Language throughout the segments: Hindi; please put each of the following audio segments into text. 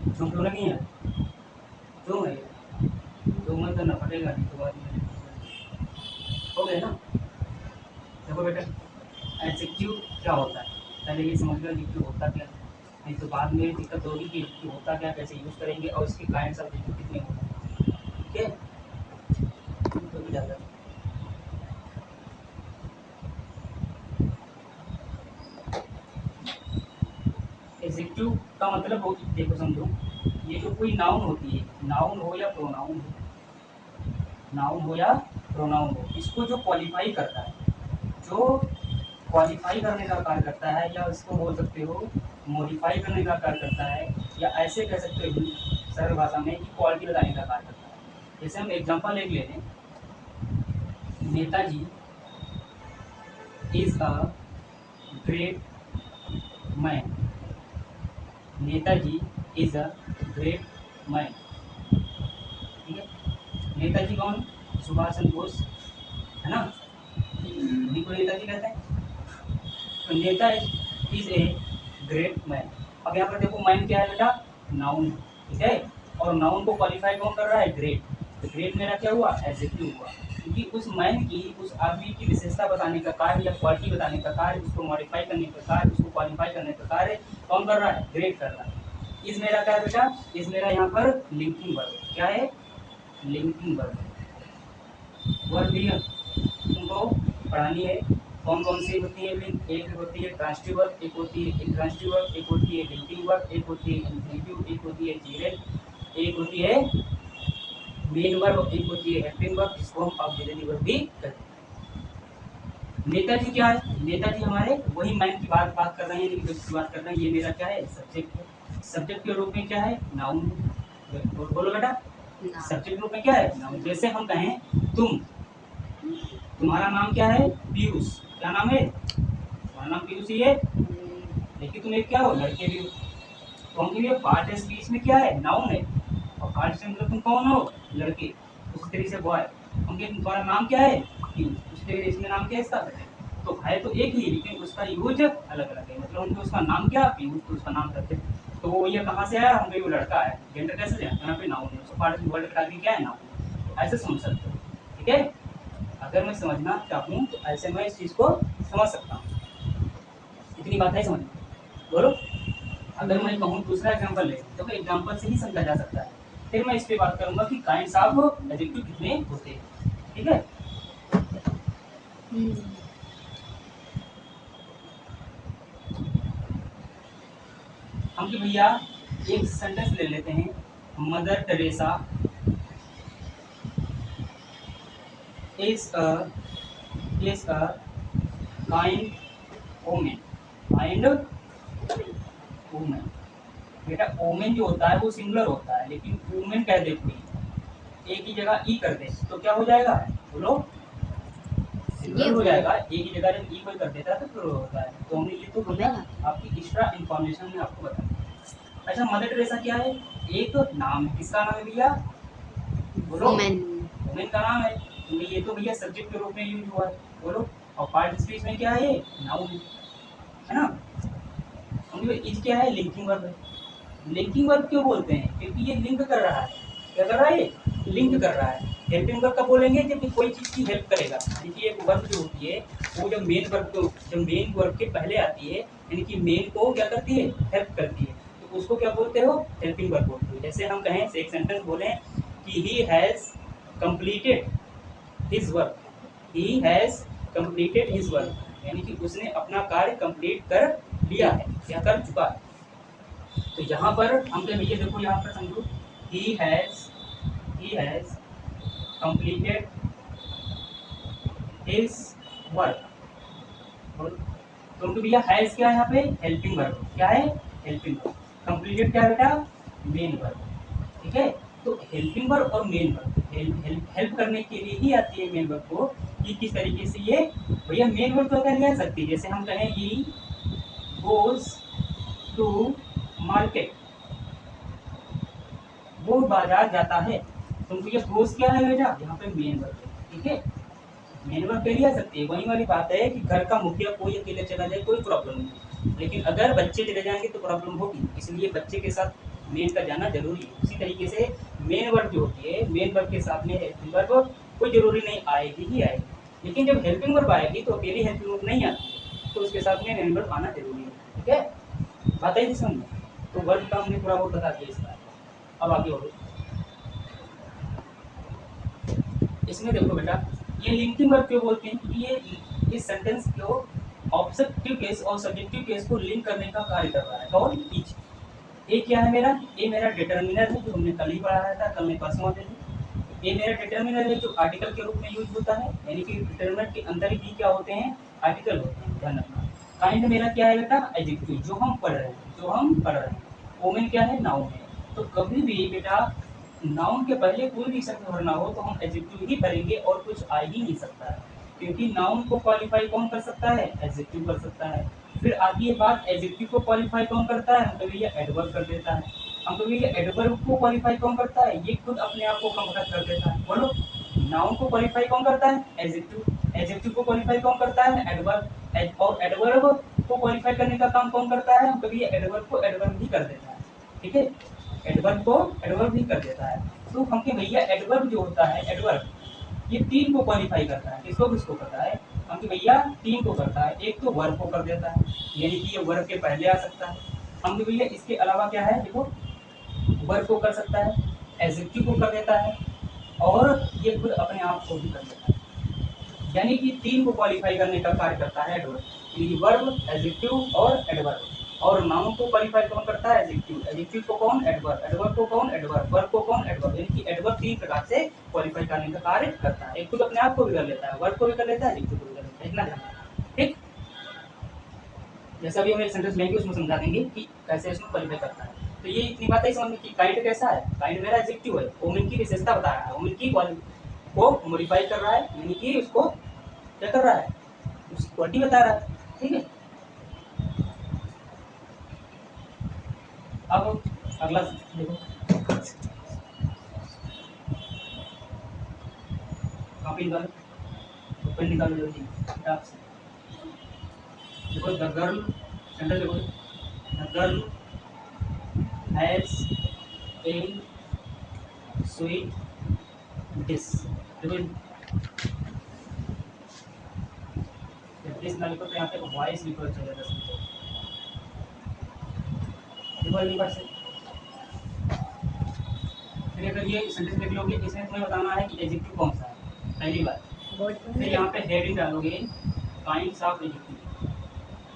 झूम तो नहीं है, झूम है, झूम मत करना पड़ेगा नहीं तो बाद में हो गया ना। देखो बेटा एडजेक्टिव क्या होता है, पहले ये समझ लो एडजेक्टिव होता क्या है, नहीं तो बाद में दिक्कत होगी कि एडजेक्टिव होता क्या, कैसे यूज़ करेंगे और इसके काइंड्स ऑफ एडजेक्टिव कितने होते हैं। ठीक है, तो भी ज़्यादा एडजेक्टिव का मतलब हो, देखो समझो, ये जो कोई नाउन होती है, नाउन हो या प्रोनाउन हो, नाउन हो या प्रोनाउन हो, इसको जो क्वालिफाई करता है, जो क्वालिफाई करने का कार्य करता है, या इसको बोल सकते हो मॉडिफाई करने का कार्य करता है, या ऐसे कह सकते हो सरल भाषा में कि क्वालिटी बताने का कार्य करता है। जैसे हम एग्जांपल एक ले लें, Netaji is a great man, Netaji is a great man. ठीक है, नेताजी कौन, सुभाष चंद्र बोस है ना, इन्हीं को नेताजी कहते हैं। तो नेता इज ए ग्रेट मैन। अब यहाँ पर देखो मैन क्या है बेटा, नाउन, ठीक है, और नाउन को क्वालिफाई कौन कर रहा है, ग्रेट। तो ग्रेट मेरा क्या हुआ, एडजेक्टिव हुआ, क्योंकि उस मैन की, उस आदमी की विशेषता बताने का कार्य या क्वालिटी बताने का कार्य, उसको मॉडिफाई करने का कार्य, उसको क्वालिफाई करने का कार्य कौन कर रहा है, ग्रेट कर रहा है। इस मेरा क्या है बेटा, इस मेरा यहाँ पर लिंकिंग वर्ब, क्या है, लिंकिंग वर्ब। वर्ब भी तुमको पढ़ानी है, कौन कौन सी होती है लिंक, एक होती है ट्रांसिटिव वर्ब, एक होती है इंट्रांसिटिव वर्ब, एक होती है लिंकिंग वर्ब, एक होती है इंफ्initive, एक होती है जीरेट, एक होती है मेन वर्ब, एक होती है हेल्पिंग वर्ब, जिसको हम ऑक्सिलरी वर्ब भी कहते हैं। नेताजी क्या है, नेताजी हमारे वही मैन की बात कर रहे हैं, लेकिन जिसकी बात कर रहे हैं ये मेरा क्या है, सब्जेक्ट है। सब्जेक्ट के रूप में क्या है, नाउन। बोलो बेटा, सब्जेक्ट के रूप में क्या है, नाउन। जैसे हम कहें तुम, तुम्हारा नाम क्या है, पीयूष, क्या नाम है, तुम्हारा नाम पीयूष ही है, लेकिन तुम एक क्या हो, लड़के भी हो। तो हम ये पार्ट स्पीच में क्या है, नाउन है, और पार्ट से मतलब तुम कौन हो, लड़के, उसी तरीके से बॉय, हम तुम्हारा नाम क्या है, पीयूष, उसी तरीके से इसमें नाम क्या है इसका, तो है तो एक ही, लेकिन उसका यूज अलग अलग है। मतलब उनको उसका नाम क्या, पीयूष, तो उसका नाम करते हैं। तो वो ये कहाँ से आया, हम वो लड़का है, जेंडर कैसे जाए, यहाँ पे नाउन है, उसको पार्ट वर्ड का क्या है, नाउन। तो ऐसे समझ सकते हो, ठीक है। अगर मैं समझना चाहूँ तो ऐसे मैं इस चीज़ को समझ सकता हूँ। इतनी बात है समझ में, बोलो। अगर मैं कहूँ दूसरा एग्जांपल ले, तो एग्जांपल से ही समझा जा सकता है। फिर मैं इस पे बात करूंगा कि काइंड्स ऑफ एडजेक्टिव कितने होते हैं, ठीक है। हम कि भैया एक सेंटेंस ले लेते हैं, mother Teresa is a kind women, kind women. बेटा वुमेन जो होता है वो सिंगुलर होता है, लेकिन वुमेन कह दे कोई, एक ही जगह ई कर दे तो क्या हो जाएगा, बोलो, सिंगुलर हो जाएगा। एक ही जगह जब ई कोई कर देता है तो प्लुरल होता है। तो हमने ये तो बोला आपकी एक्स्ट्रा इन्फॉर्मेशन में आपको बता। अच्छा, मदर टेरेसा क्या है, एक नाम है, किसका नाम है भैया, बोलो, वुमेन का नाम है। तो ये तो भैया सब्जेक्ट के रूप में यूज हुआ है, बोलो। और पार्ट स्पीच में क्या है, नाउन है ना। इज क्या है, लिंकिंग वर्ब है। लिंकिंग वर्ब क्यों बोलते हैं, क्योंकि ये लिंक कर रहा है, क्या कर रहा है, लिंक कर रहा है। हेल्पिंग वर्ब का बोलेंगे जब कोई चीज़ की हेल्प करेगा, देखिए एक वर्ब जो होती है वो जब मेन वर्ब को, जब मेन वर्ब के पहले आती है, यानी कि मेन को क्या करती है, हेल्प करती है, तो उसको क्या बोलते हो, हेल्पिंग वर्ब बोलते हो। जैसे हम कहें एक सेंटेंस बोलें कि he has completed his work, he has completed his work, यानी कि उसने अपना कार्य कंप्लीट कर लिया है, क्या कर चुका है। तो यहाँ पर हम क्या भैया देखो, यहाँ पर समझो, he has completed his work. तो भैया हैज़ क्या है यहाँ पे, हेल्पिंग वर्ब, क्या है, हेल्पिंग वर्ब। कंप्लीटेड क्या है बेटा, मेन वर्ब, ठीक है। तो हेल्पिंग वर्ब और मेन वर्ब हेल्प करने के लिए ही आती है मेन वर्ब को, कि किस तरीके से ये भैया मेन वर्ब तो क्या लिया सकती है। जैसे हम कहें ही गोज टू मार्केट, वो बाजार जाता है, तो ये गोज क्या है बेटा, यहाँ पे मेन वर्ब है, ठीक है। मेन वर्ब पे लिया सकती है। वही वाली बात है कि घर का मुखिया कोई अकेले चला जाए कोई प्रॉब्लम नहीं, लेकिन अगर बच्चे चले जाएंगे तो प्रॉब्लम होगी, इसलिए बच्चे के साथ मेन का जाना जरूरी है। उसी तरीके से मेन वर्ब जो होती है, मेन वर्ब के साथ में हेल्पिंग वर्ब कोई जरूरी नहीं आएगी ही आएगी, लेकिन जब हेल्पिंग वर्ब आएगी तो अकेली हेल्पिंग वर्ब नहीं आती है, तो उसके साथ में मेन वर्ब आना जरूरी है। ठीक है, बात आई थी समझ में? तो वर्ब का हमने पूरा बहुत बता दिया इसका। अब आगे बढ़ो। इसमें देखो बेटा, ये लिंकिंग वर्ब क्यों बोलते हैं? क्योंकि ये इस सेंटेंस को ऑब्जेक्टिव केस और सब्जेक्टिव केस को लिंक करने का कार्य कर रहा है। कौन? ईच। ये क्या है मेरा? ये मेरा डिटर्मिनर है, जो हमने कल ही पढ़ाया था, कल में परसों आते थे। ये मेरा डिटर्मिनर है जो आर्टिकल के रूप में यूज होता है, यानी कि डिटर्मिनर के अंदर ही क्या होते हैं? आर्टिकल होते हैं, ध्यान रखना। काइंड मेरा क्या है बेटा? एडजेक्टिव, जो हम पढ़ रहे हैं, जो हम पढ़ रहे हैं। ओमेन क्या है? नाउन है। तो कभी भी बेटा नाउन के पहले कोई भी शब्द भरना हो तो हम एडजेक्टिव ही भरेंगे और कुछ आ ही नहीं सकता है, क्योंकि नाउन को क्वालिफाई कौन कर सकता है? एडजेक्टिव कर सकता है। फिर आती है बात, एडजेक्टिव को क्वालिफाई कौन करता है? हम कभी ये एडवर्ब कर देता है। हम कभी ये एडवर्ब को क्वालिफाई कौन करता है? ये खुद अपने आप को कन्वर्ट कर देता है। बोलो, नाउन को क्वालिफाई कौन करता है? एडजेक्टिव। एडजेक्टिव को क्वालिफाई कौन करता है? एडवर्ब। और एडवर्ब को क्वालिफाई करने का काम कौन करता है? हम कभी ये एडवर्ब को एडवर्ब भी कर देता है। ठीक है, एडवर्ब को एडवर्ब भी कर देता है। तो हम के भैया एडवर्ब जो होता है, एडवर्ब ये तीन को क्वालिफाई करता है। किसको किसको करता है? हम के भैया तीन को करता है। एक तो वर्ब को कर देता है, यानी कि ये वर्ब के पहले आ सकता है। हम के भैया इसके अलावा क्या है? देखो, वर्ब को कर सकता है, एडजेक्टिव को कर देता है, और ये खुद अपने आप को भी कर देता है। यानी कि तीन को क्वालिफाई करने का कार्य करता है एडवर्ब, यानी वर्ब, एडजेक्टिव और एडवर्ब। और नाउन को क्वालिफाई कौन करता है? एडजेक्टिव। एडजेक्टिव को कौन? एडवर्ब। एडवर्ब को कौन? एडवर्ब। वर्ब को कौन? एडवर्ब। यानी कि एडवर्ब तीन प्रकार से क्वालिफाई करने का कार्य करता है। एक खुद अपने आप को भी कर लेता है, वर्ब को भी कर लेता है, एडजेक्टिव को भी कर लेता है। इतना ध्यान रखना, ठीक? जैसा भी हम एक सेंटेंस लेंगे उसमें समझा देंगे कि कैसे इसमें क्वालिफाई करता है। तो ये इतनी बात है समझ में कि काइंड कैसा है? काइंड मेरा एडजेक्टिव है, ओमेन की विशेषता बता रहा है, ओमेन की को मॉडिफाई कर रहा है, यानी कि उसको क्या कर रहा है? उसकी क्वालिटी बता रहा है। ठीक है, अब अगला देखो, कॉपी निकालो, पेन निकालो जल्दी फटाक से। देखो, द गर्ल, सेंटेंस देखो, the girl has a sweet dish. देखो, डिश ना लिखो तो यहाँ पे वॉइस लिखो, चलेगा समझो। देखो अगली बार से, फिर अगर ये सेंटेंस देख लोगे, इसमें तुम्हें बताना है कि एडजेक्टिव कौन सा है, पहली बात। फिर यहाँ पे हेडिंग डालोगे, काइंड्स ऑफ एडजेक्टिव।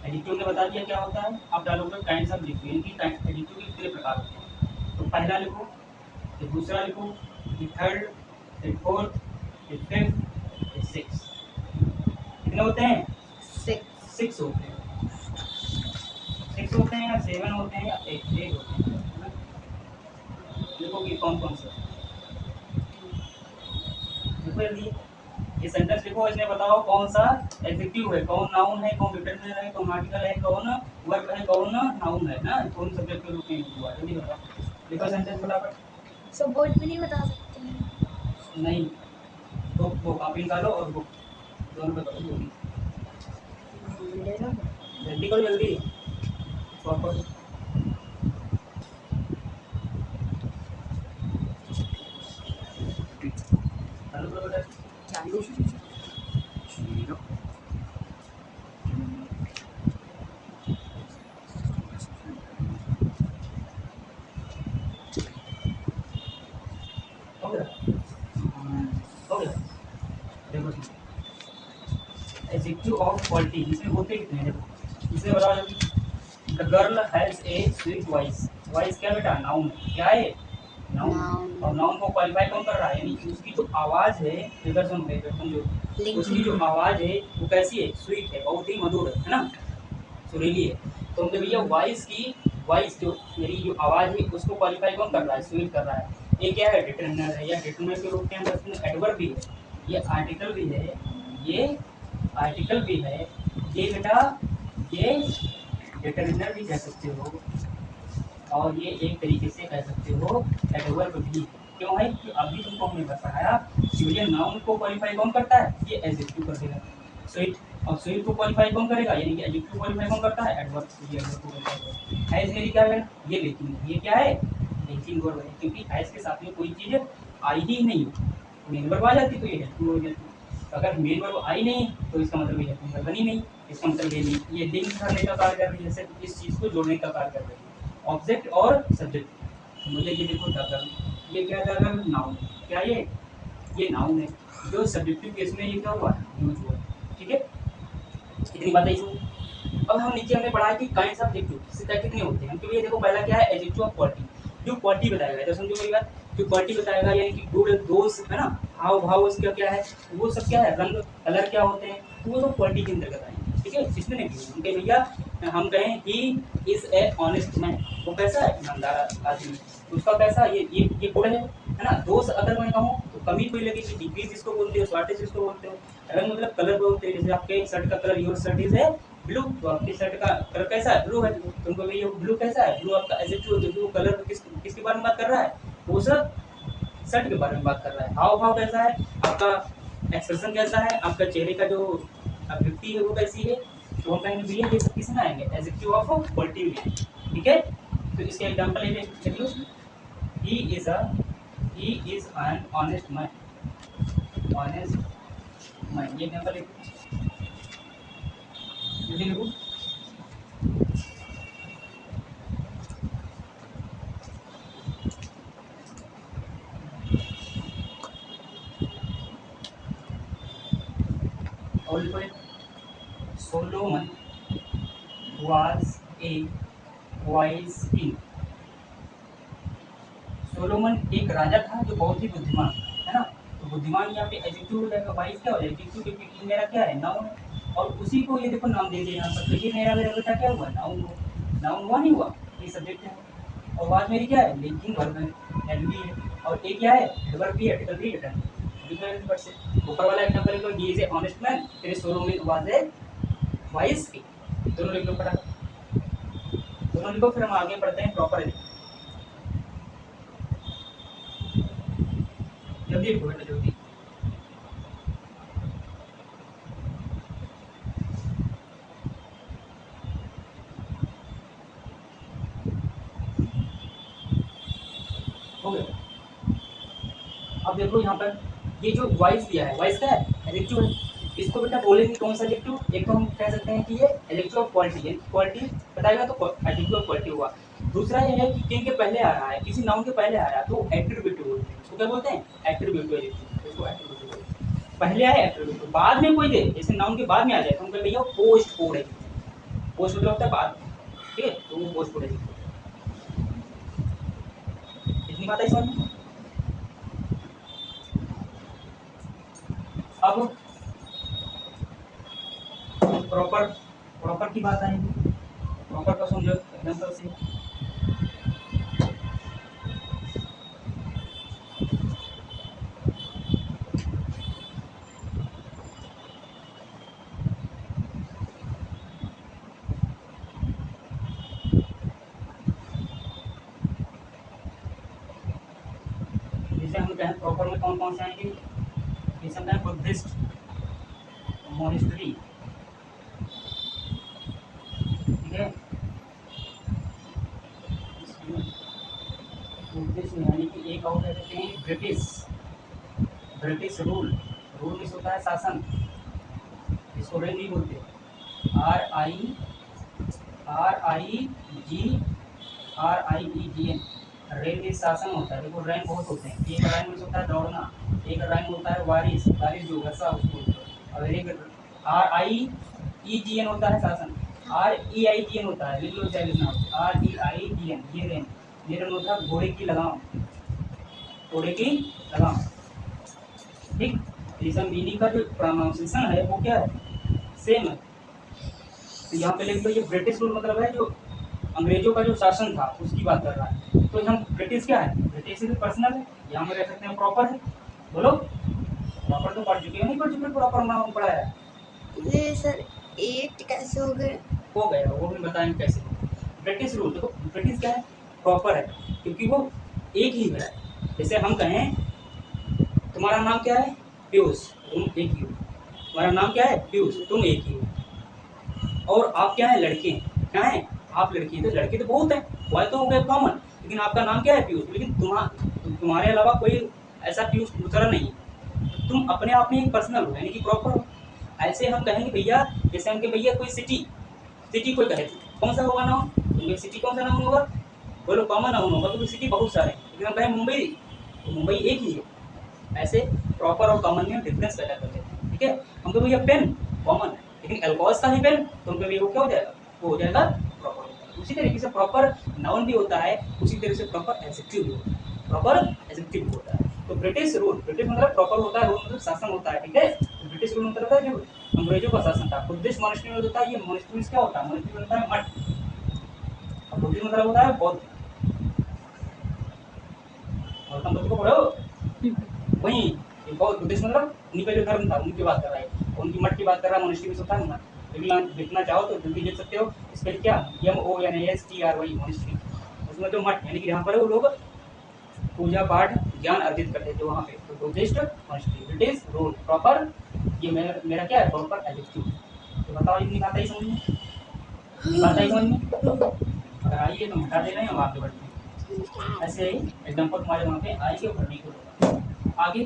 एडजेक्टिव ने बता दिया क्या होता है, आप डालोगे काइंड्स ऑफ एडजेक्टिव, यानी कि एडजेक्टिव के कितने प्रकार होते हैं। तो पहला लिखो, फिर दूसरा लिखो, फिर थर्ड, फिर फोर्थ, फिर फिफ्थ, फिर सिक्स। कितने होते हैं? सिक्स होते हैं। 6 होते हैं या 7 होते हैं या 8 होते हैं। देखो कि कौन कौन से। देखो ये सेंटेंस लिखो, इसमें बताओ कौन सा एडजेक्टिव है, कौन नाउन है, कौन डिटरमिनर है, कौन आर्टिकल है, कौन वर्ब है, कौन नाउन है ना, कौन सब्जेक्ट के रूप में यूज हुआ है। जल्दी बताओ, लिखो सेंटेंस फटाफट। सब बोर्ड में नहीं बता सकते हैं? नहीं, बुक वो कॉपी निकालो और बुक दोनों पे करो जल्दी, जल्दी करो जल्दी। प्रॉपर चालू करो बेटा, चालू। हो गया, हो गया। देखो एडजेक्टिव ऑफ क्वालिटी, इसमें होते कितने हैं? देखो इसमें बताओ जल्दी। The girl has a sweet voice. Voice क्या बेटा? नाउन। क्या है? नाउन। और नाउन को क्वालिफाई कौन कर रहा है? यानी कि उसकी जो आवाज़ है, इधर समझो, उसकी जो आवाज़ है वो कैसी है? स्वीट है, बहुत ही मधुर है ना, सुरीली है। तो मतलब भैया वॉइस की, वॉइस जो मेरी जो आवाज़ है उसको क्वालिफाई कौन कर रहा है? स्वीट कर रहा है। ये क्या है? डिटरमिनर है, या डिटरमिनर के रूप में हम कहते हैं एडवर्ब भी है, ये आर्टिकल भी है, ये आर्टिकल भी है, ये बेटा ये डिटरमिनर भी कह सकते हो, और ये एक तरीके से कह सकते हो एडवर्ब भी। क्यों है कि अभी तुमको हमने बताया कि भैया नाउन को क्वालिफाई कौन करता है? ये एडजेक्टिव कर देगा, स्वीट। और स्वीट को क्वालिफाई कौन करेगा? यानी कि एडजेक्टिव क्वालिफाई कौन करता है? एडवर्ब। ये एडवर्ब को क्वालिफाई करेगा। है मेरी क्या है? ये लेकिन ये क्या है? लिंकिंग वर्ब है, क्योंकि एस के साथ में कोई चीज़ आई ही नहीं। मेन वर्ब आ जाती तो ये हेल्पिंग वर्ब हो जाती। अगर मेन वर्ब आई नहीं तो इसका मतलब ये हेल्पिंग वर्ब बनी नहीं। इसका मतलब ये नहीं, ये लिंक करने का कार्य कर रही है, जैसे इस चीज़ को जोड़ने का कार्य कर रही है, ऑब्जेक्ट और सब्जेक्ट। मुझे ये देखो दादर, ये क्या दादर नाउन, क्या ये नाउन है, जो सब्जेक्टिव केस में ये क्या हुआ यूज हुआ। ठीक है, इतनी बात है इसमें। अब हम नीचे हमने पढ़ा है कि काइंड्स ऑफ एडजेक्टिव कितने होते हैं। तो ये देखो पहला क्या है, एडजेक्टिव ऑफ क्वालिटी, जो क्वालिटी बताएगा। तो समझो मेरी बात, जो क्वालिटी बताएगा यानी कि गुड दोष है ना, हाव भाव उसका क्या है, वो सब क्या है, रंग कलर क्या होते हैं, तो वो सब क्वालिटी के अंतर्गत आएंगे। ठीक है, इसमें नहीं हम कहें भैया, हम कहें ही इज ए ऑनेस्ट मैन, वो कैसा है, ईमानदार आदमी, उसका कैसा ये गुण है ना। दोष अगर मैं कहूँ तो कमी कोई लगेगी, डिग्रीज जिसको बोलते हो, शॉर्टेज जिसको बोलते हो, रंग मतलब कलर बोलते हैं। जैसे आपके शर्ट का कलर, योर शर्ट इज है ब्लू, तो आपकी शर्ट का कलर कैसा है, ब्लू है। तुमको ये ब्लू कैसा है, ब्लू आपका एडजेक्टिव, जो ब्लू कलर किसके बारे में बात कर रहा है, वो सब शर्ट के बारे में बात कर रहा है। हाव भाव कैसा है आपका, एक्सप्रेशन कैसा है आपका, चेहरे का जो अभिव्यक्ति है वो कैसी है, तो हम कहेंगे भैया ये सब किस में आएंगे, एडजेक्टिव ऑफ क्वालिटी में। ठीक है, तो इसके एग्जांपल ले लो, he is an honest man, honest man, ये एग्जांपल लिखो। और लिखो, Solomon was a wise king। Solomon एक राजा था जो बहुत ही बुद्धिमान है ना। तो बुद्धिमान यहाँ पे एडजेक्टिव हो जाएगा, वाइज क्या हो जाएगा, एडजेक्टिव, क्योंकि king मेरा क्या है, नाउन है। और उसी को ये देखो नाम दे दिया यहाँ पर, तो ये मेरा बेटा क्या हुआ, नाउन हुआ। नाउन हुआ नहीं हुआ, ये सब्जेक्ट है। और वाज मेरी क्या है, लिंकिंग वर्ब है, एलवी है। और ए क्या है, एडवर्ब भी है, आर्टिकल भी रिटर्न डिफरेंट वर्ड से। ऊपर वाला एग्जांपल है, he is a honest man, फिर Solomon was a wise king. दोनों लिख लो फटाफट, दोनों लिखो, फिर हम आगे बढ़ते हैं प्रॉपर। जल्दी लिखो बेटा, जल्दी। हो गया। अब देखो यहाँ पर ये जो वॉइस दिया है, वॉइस क्या है, एडजेक्टिव है। इसको बेटा बोलेंगे कौन सा एडजेक्टिव, एक तो हम कह सकते हैं कि ये एडजेक्टिव ऑफ क्वालिटी है, क्वालिटी बताएगा तो एडजेक्टिव ऑफ क्वालिटी हुआ। दूसरा ये है कि किन के पहले आ रहा है, किसी नाउन के पहले आ रहा है, तो एट्रीब्यूटिव बोलते हैं। उसको क्या बोलते हैं, एट्रीब्यूटिव एडजेक्टिव, इसको एट्रीब्यूटिव बोलते हैं। पहले आए एट्रीब्यूटिव, बाद में कोई दे, जैसे नाउन के बाद में आ जाए तो हम कह भैया पोस्ट कोड है। पोस्ट मतलब होता है बाद, ठीक है, तो वो पोस्ट कोड है। इतनी बात है इसमें। अब प्रॉपर की बात आएगी, प्रॉपर का समझो एग्जांपल से। जैसे हम कहें प्रॉपर में कौन कौन से आएंगे, जैसे हम कहें बुद्धिस्ट मोनेस्ट्री, ठीक है, बुद्धिस्ट यानी कि एक और कहते हैं ब्रिटिश रूल, रूल में होता है शासन, इसको रेल नहीं बोलते, RIGN, रेल में शासन होता है। देखो रैंक बहुत होते हैं, एक रैंक में होता है दौड़ना, एक रैंक होता है बारिश जो वर्षा उसको, और एक RIEGN होता है शासन, REIGN होता है, लिख लो चाहे लिखना, REIGN ये रैंक, ये रैंक होता है घोड़े की लगाम, घोड़े की लगाम, ठीक। इसका मीनिंग का जो प्रोनाउंसिएशन है वो क्या है, सेम है। तो यहाँ पे लिख लो, ये ब्रिटिश रूल मतलब है जो अंग्रेजों का जो शासन था उसकी बात कर रहा है। तो हम ब्रिटिश क्या है, ब्रिटिश भी पर्सनल है, यहाँ में रह सकते हैं प्रॉपर है। बोलो प्रॉपर तो पढ़ चुके हो, नहीं पढ़ चुके, प्रॉपर नाम पढ़ा है ये सर एट कैसे हो गए, हो गया, वो भी बताएंगे कैसे। ब्रिटिश रूल देखो, ब्रिटिश क्या है, प्रॉपर है, क्योंकि वो एक ही है। जैसे हम कहें तुम्हारा नाम क्या है, पीयूष, तुम एक ही हो, तुम्हारा नाम क्या है, पीयूष, तुम एक ही हो। और आप क्या है, लड़के क्या है, आप लड़की, तो लड़के तो बहुत है, बॉय तो हो गए कॉमन, लेकिन आपका नाम क्या है पीयूष, लेकिन तुम्हारे अलावा कोई ऐसा पीयूष दूसरा नहीं है। तुम अपने आप में एक पर्सनल हो, यानी कि प्रॉपर हो। ऐसे हम कहेंगे भैया, जैसे हम भैया कोई सिटी कोई कहे, कौन सा होगा नाम, तो सिटी कौन सा नाम होगा, बोलो कॉमन नाउन होगा, क्योंकि सिटी बहुत सारे हैं। लेकिन हम कहें मुंबई, तो मुंबई एक ही है। ऐसे प्रॉपर और कॉमन में डिफरेंस पैदा करते हैं, ठीक है। हमको भैया पेन कॉमन है, लेकिन अल्कोहल का ही पेन, तो उनके लिए वो क्या हो जाएगा, वो हो जाएगा प्रॉपर। उसी तरीके से प्रॉपर नाउन भी होता है, उसी तरीके से प्रॉपर एडजेक्टिव भी होता है, प्रॉपर एडजेक्टिव होता है। तो ब्रिटिश रूल, ब्रिटिश मतलब प्रॉपर होता है, रूल मतलब शासन होता है, ठीक है। तो ब्रिटिश रूल मतलब होता है जो अंग्रेजों का शासन था। बुद्धिस्ट मॉनेस्ट्री में होता है, ये मॉनेस्ट्री क्या होता है, मॉनेस्ट्री होता है मठ, और बुद्धिस्ट मतलब होता है बौद्ध। और तुम बच्चों को पढ़ो वही, बहुत बुद्धिस्ट मतलब उन्हीं का जो धर्म था उनकी बात कर रहा है, उनकी मठ की बात कर रहा है, मॉनेस्ट्री में होता है मठ। लिखना चाहो तो जल्दी लिख सकते हो, इसके लिए क्या MONESTRY मॉनेस्ट्री, उसमें जो मठ यानी कि यहाँ पर वो लोग पूजा पाठ ज्ञान अर्जित करते थे वहाँ पे। तो Buddhist monastery, British rule, proper, ये मेरा क्या है, प्रॉपर एडजेक्टिव। तो बताओ इतनी बात आई समझ में, बात आई समझ में, अगर आइए तो हटा दे रहे हैं हम आगे बढ़ते हैं। ऐसे ही एग्जाम्पल तुम्हारे वहाँ पे आएंगे भरने को होगा। आगे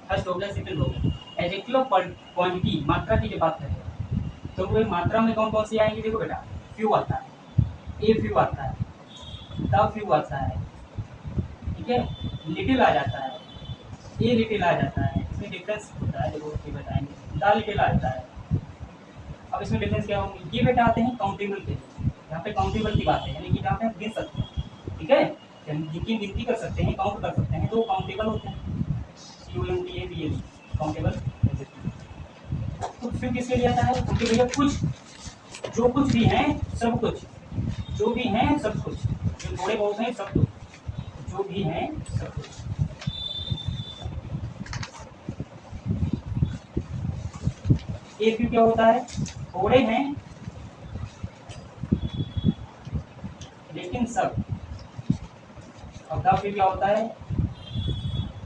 फर्स्ट हो गया, सेकंड हो गया। एडजेक्टिव ऑफ क्वांटिटी, मात्रा की जो बात करें तो वो मात्रा में कौन कौन सी आएंगी, देखो बेटा, फ्यू आता है, ए फ्यू आता है, द फ्यू आता है, ठीक है, लिटिल आ जाता है, ए लिटिल आ जाता है। इसमें डिफरेंस होता है, देखो ये बताएंगे, द लिटिल आ जाता है। अब इसमें डिफरेंस क्या होंगे, ये बेटा आते हैं काउंटेबल के, यहाँ पे काउंटेबल की बात है, यानी कि जहाँ पे हम गिन सकते हैं, ठीक है, जिनकी गिनती कर सकते हैं, काउंट कर सकते हैं, तो वो काउंटेबल होते हैं, COUNTABLE, काउंटेबल। तो फिर किसके लिए आता है, क्योंकि भैया कुछ, जो कुछ भी है सब कुछ, जो भी है सब कुछ, जो थोड़े बहुत हैं सब कुछ, जो भी है सब कुछ। एक भी क्या होता है, थोड़े हैं लेकिन सब, और द फिर क्या होता है,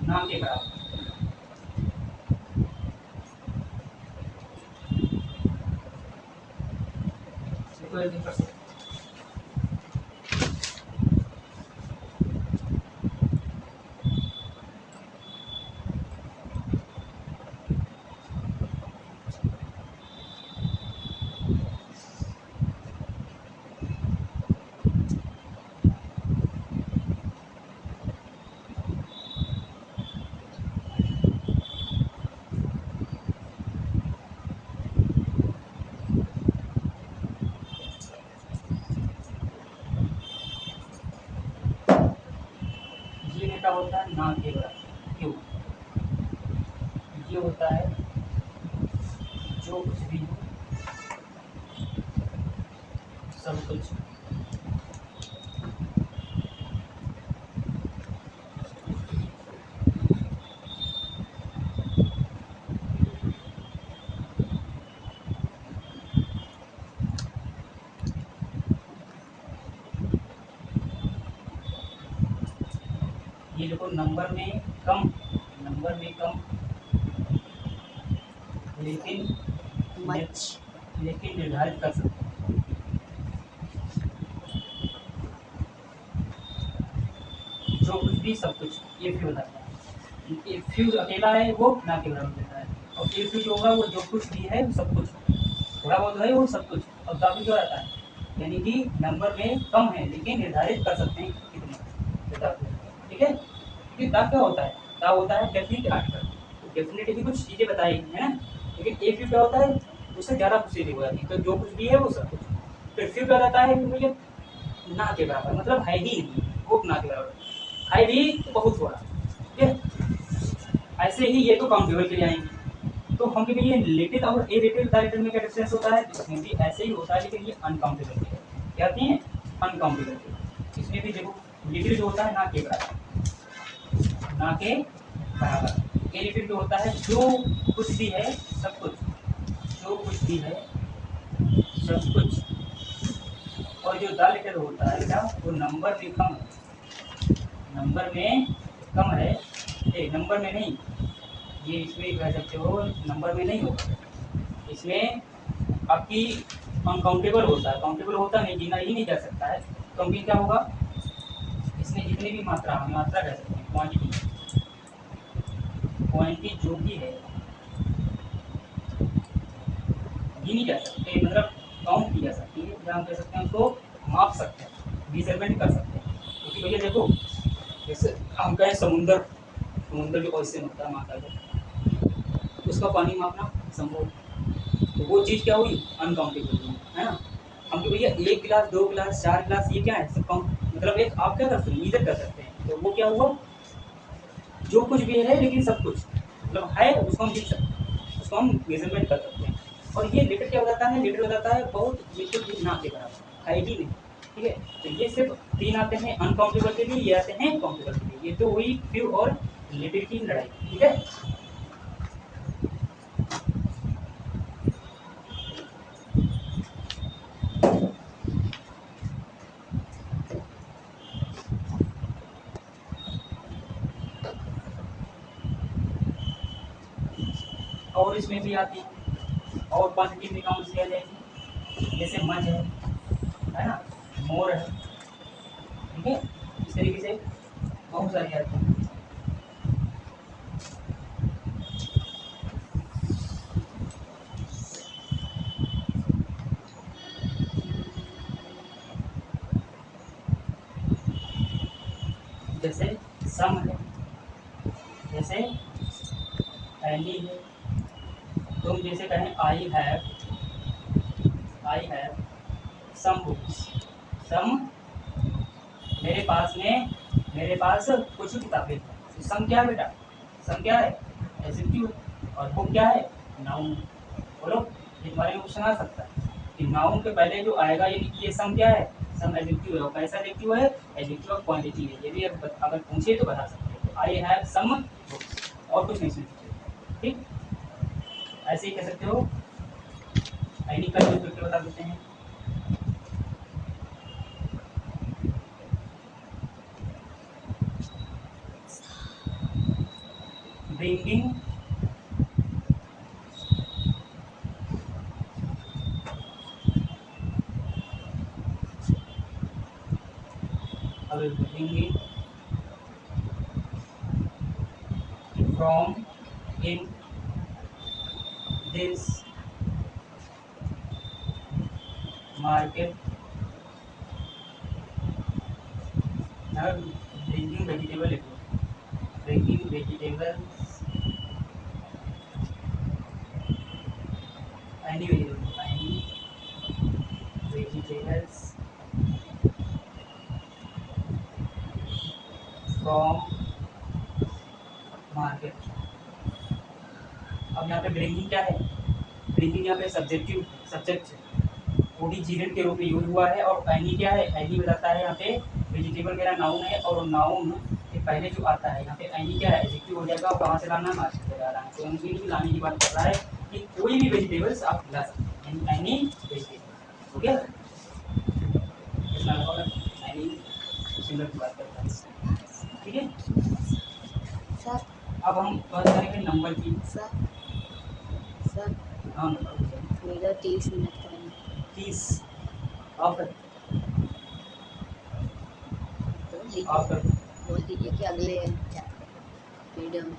ना के बराबर। क्या होता है, ना के बराबर, क्यों, ये होता है जो कुछ भी हो सब कुछ। ये देखो नंबर में कम, नंबर में कम, लेकिन मच, लेकिन निर्धारित कर सकते हैं। जो कुछ भी सब कुछ, ये फ्यू बताता है। ये फ्यू अकेला है वो ना के बराबर देता है, और ये फ्यू जो होगा वो जो कुछ भी है वो सब कुछ, थोड़ा बहुत है वो सब कुछ, और काफी जो रहता है, यानी कि नंबर में कम है लेकिन निर्धारित कर सकते हैं कितने, ठीक है। क्योंकि दा क्या होता है, दा होता है डेफिनेट आर्टिकल, तो डेफिनेटली कुछ चीज़ें बताई है ना, लेकिन ए फ्यू क्या होता है, उससे ज़्यादा कुछ चीज़ें हो जाती है, तो जो कुछ भी है वो सब कुछ। फिर फ्यू क्या रहता है, मुझे ना के बराबर, मतलब है ही नहीं, वो ना के बराबर, है भी तो बहुत थोड़ा, ठीक है। ऐसे ही ये तो काउंटेबल के लिए आएंगे। तो हम ये लिटिल और इरेटिल द लिटिल में क्या डिफरेंस होता है, इसमें भी ऐसे ही होता है, लेकिन ये अनकाउंटेबल के क्या आती हैं, अनकाउंटेबल के। इसमें भी देखो लिटिल जो होता है ना के बराबर, ना के बराबर। इरेटिल जो होता है जो कुछ भी है सब कुछ, जो कुछ भी है सब कुछ। और जो द लिटिल होता है क्या, वो नंबर में कम है, नंबर में कम है, नंबर में नहीं, ये इसमें कह सकते हो नंबर में नहीं होगा, इसमें आपकी अनकाउंटेबल होता है, काउंटेबल होता नहीं, गिना ही नहीं जा सकता है। तो अभी क्या होगा, जितनी भी मात्रा कह सकते हैं, क्वांटिटी जो भी है गिनी जा सकती है, मतलब काउंट की जा सकती है, या हम कह सकते हैं उसको माप सकते हैं, मेजरमेंट कर सकते हैं। क्योंकि भैया देखो, जैसे हम कहें समुंदर जो ओशन होता है माता का, उसका पानी मापना संभव, तो वो चीज़ क्या हुई, अनकाउंटेबल हुई, है ना। हम तो भैया 1 गिलास 2 गिलास 4 गिलास ये क्या है, सब काउंट, मतलब एक आप क्या कर सकते हैं, मीजर कर सकते हैं। तो वो क्या हुआ, जो कुछ भी है लेकिन सब कुछ मतलब है, उसको हम लिख सकते हैं, उसको हम मेजरमेंट कर सकते हैं। और ये लीटर क्या बताता है, लीटर बताता है बहुत लिक्विड ना के बराबर है ही नहीं, ठीक है। तो ये सिर्फ 3 आते हैं अनकाउंटेबल के लिए, ये आते हैं काउंटेबल के लिए। ये तो हुई फ्यू और लीटर की लड़ाई, ठीक है। और इसमें भी आती है, और क्वांटिटी में काउंट किया जाएगी, जैसे मंच है ना, मोर है, ठीक है। इस तरीके से बहुत सारी आती है। जैसे सम है, जैसे एनी है, तुम जैसे कहें आई हैव सम बुक्स, सम मेरे पास कुछ किताबें हैं। तो सम क्या है बेटा, सम क्या है, एडजेक्टिव है, और बुक क्या है, नाउन। बोलो, ये तुम्हारे में क्वेश्चन आ सकता है कि नाउन के पहले जो आएगा, ये सम क्या है, सम एडजेक्टिव है। और कैसा एडजेक्टिव है, एडजेक्टिव ऑफ क्वांटिटी है। ये भी अगर पूछे तो बता सकते हैं। तो आई हैव सम बुक्स, और कुछ नहीं सोचिए, ठीक। ऐसे ही कह सकते हो, एनी का यूज करके बता देते हैं। Bringing bringing from in this market, now bringing vegetable, bringing vegetables, any vegetables from market। अब यहाँ पे ब्रिंगिंग क्या है, ब्रिंगिंग यहाँ पे सब्जेक्ट ओरिजिनेट के रूप में यूज हुआ है। और एनी क्या है, एनी बताता है यहाँ पे वेजिटेबल मेरा नाउन है, और नाउन के पहले जो आता है यहाँ पे एनी क्या है, एडजेक्टिव हो जाएगा। कहाँ से लाना, मार्केट से लाना है। तो उनकी भी लाने की बात कर रहा है कि कोई भी वेजिटेबल्स आप ला सकते हैं, any vegetable, okay. Any single की बात करता है, ठीक है। सर अब हम बात करेंगे नंबर की। सर हाँ, मेरा 30 मिनट करेंगे। 30 आप बोल दीजिए कि अगले वीडियो में